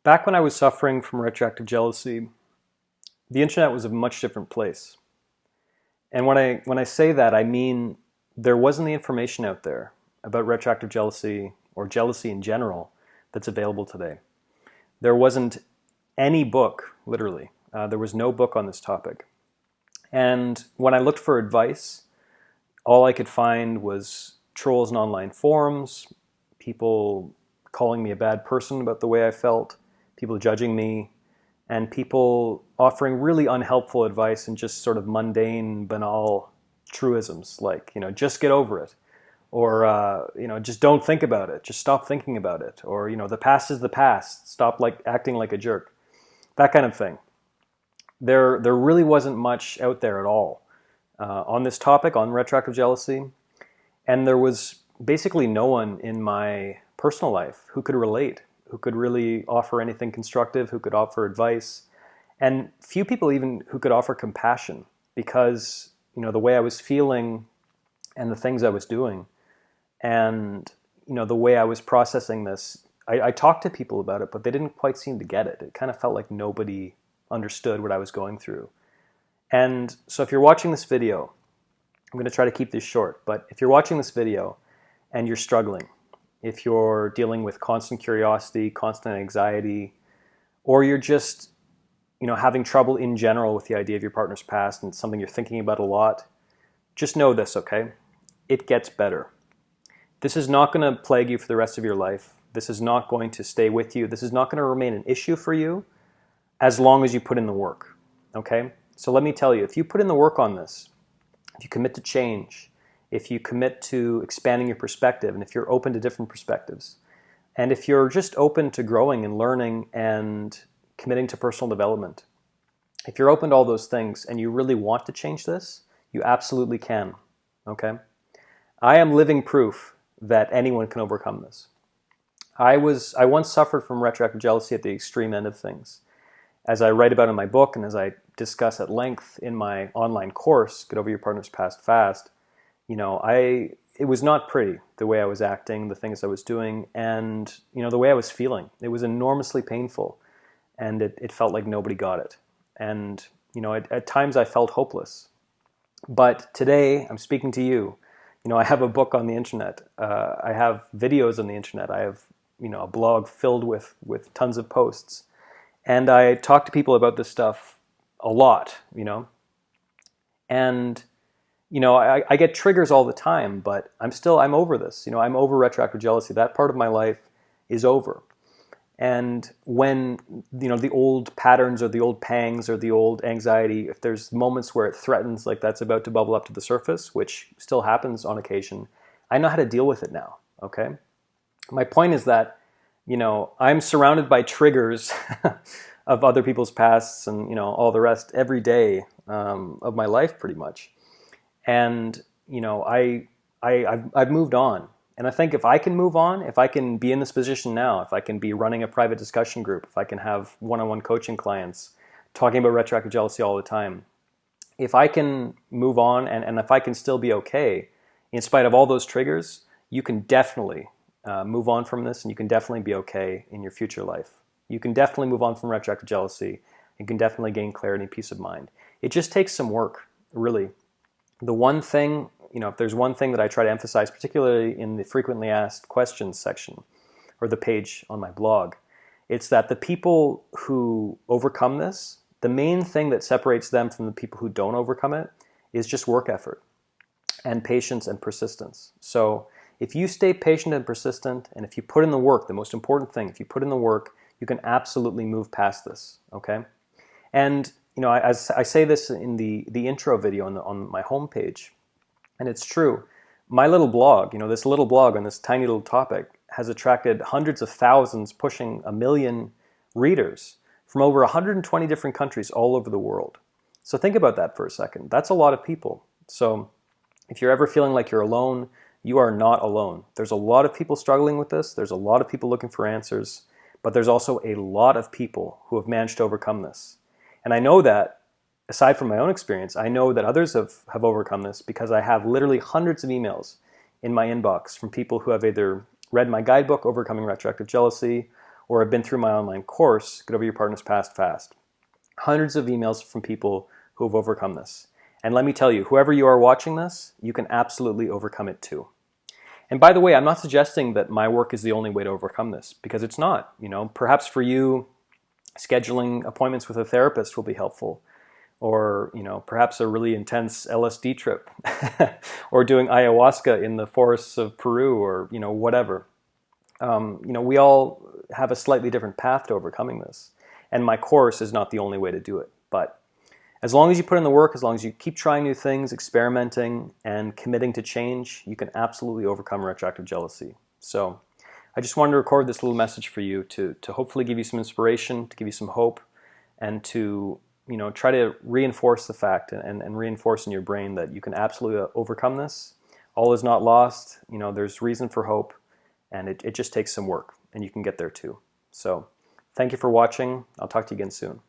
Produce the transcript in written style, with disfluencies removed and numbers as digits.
Back when I was suffering from retroactive jealousy, the internet was a much different place. And when I say that, I mean there wasn't the information out there about retroactive jealousy or jealousy in general that's available today. There wasn't any book, literally. There was no book on this topic. And when I looked for advice, all I could find was trolls in online forums, people calling me a bad person about the way I felt, people judging me, and people offering really unhelpful advice and just sort of mundane, banal truisms like, just get over it. Or, just don't think about it. Just stop thinking about it. Or, the past is the past. Stop acting like a jerk. That kind of thing. There really wasn't much out there at all on this topic, on retroactive jealousy. And there was basically no one in my personal life who could relate, who could really offer anything constructive, who could offer advice, and few people even who could offer compassion because, the way I was feeling and the things I was doing and, the way I was processing this, I talked to people about it, but they didn't quite seem to get it. It kind of felt like nobody understood what I was going through. And so if you're watching this video, I'm going to try to keep this short, but if you're watching this video and you're struggling, if you're dealing with constant curiosity, constant anxiety, or you're just, having trouble in general with the idea of your partner's past and it's something you're thinking about a lot, just know this, okay? It gets better. This is not going to plague you for the rest of your life. This is not going to stay with you. This is not going to remain an issue for you as long as you put in the work, okay? So let me tell you, if you put in the work on this, if you commit to change, if you commit to expanding your perspective, and if you're open to different perspectives, and if you're just open to growing and learning and committing to personal development, if you're open to all those things and you really want to change this, you absolutely can, okay? I am living proof that anyone can overcome this. I once suffered from retroactive jealousy at the extreme end of things. As I write about in my book and as I discuss at length in my online course, Get Over Your Partner's Past Fast, it was not pretty, the way I was acting, the things I was doing, and, the way I was feeling. It was enormously painful, and it felt like nobody got it. And, at times I felt hopeless. But today, I'm speaking to you. I have a book on the internet. I have videos on the internet. I have, a blog filled with tons of posts. And I talk to people about this stuff a lot, And, I get triggers all the time, but I'm over this. I'm over retroactive jealousy. That part of my life is over. And when, the old patterns or the old pangs or the old anxiety, if there's moments where it threatens, like that's about to bubble up to the surface, which still happens on occasion, I know how to deal with it now, okay? My point is that, I'm surrounded by triggers of other people's pasts and, all the rest every day of my life pretty much. And, I've moved on. And I think if I can move on, if I can be in this position now, if I can be running a private discussion group, if I can have one-on-one coaching clients talking about retroactive jealousy all the time, if I can move on and if I can still be okay, in spite of all those triggers, you can definitely move on from this and you can definitely be okay in your future life. You can definitely move on from retroactive jealousy. You can definitely gain clarity and peace of mind. It just takes some work, really. The one thing, if there's one thing that I try to emphasize, particularly in the frequently asked questions section or the page on my blog, it's that the people who overcome this, the main thing that separates them from the people who don't overcome it is just work effort and patience and persistence. So if you stay patient and persistent, and if you put in the work, the most important thing, if you put in the work, you can absolutely move past this, okay? And, as I say this in the intro video on my homepage, and it's true, my little blog, this little blog on this tiny little topic has attracted hundreds of thousands, pushing 1 million readers from over 120 different countries all over the world. So think about that for a second. That's a lot of people. So if you're ever feeling like you're alone, you are not alone. There's a lot of people struggling with this. There's a lot of people looking for answers, but there's also a lot of people who have managed to overcome this. And I know that, aside from my own experience, I know that others have overcome this because I have literally hundreds of emails in my inbox from people who have either read my guidebook, Overcoming Retroactive Jealousy, or have been through my online course, Get Over Your Partner's Past Fast. Hundreds of emails from people who have overcome this. And let me tell you, whoever you are watching this, you can absolutely overcome it too. And by the way, I'm not suggesting that my work is the only way to overcome this, because it's not. Perhaps for you, scheduling appointments with a therapist will be helpful, or perhaps a really intense LSD trip, or doing ayahuasca in the forests of Peru, or whatever. We all have a slightly different path to overcoming this, and my course is not the only way to do it. But as long as you put in the work, as long as you keep trying new things, experimenting, and committing to change, you can absolutely overcome retroactive jealousy. So I just wanted to record this little message for you to hopefully give you some inspiration, to give you some hope, and to try to reinforce the fact and reinforce in your brain that you can absolutely overcome this. All is not lost. There's reason for hope, and it just takes some work, and you can get there too. So thank you for watching. I'll talk to you again soon.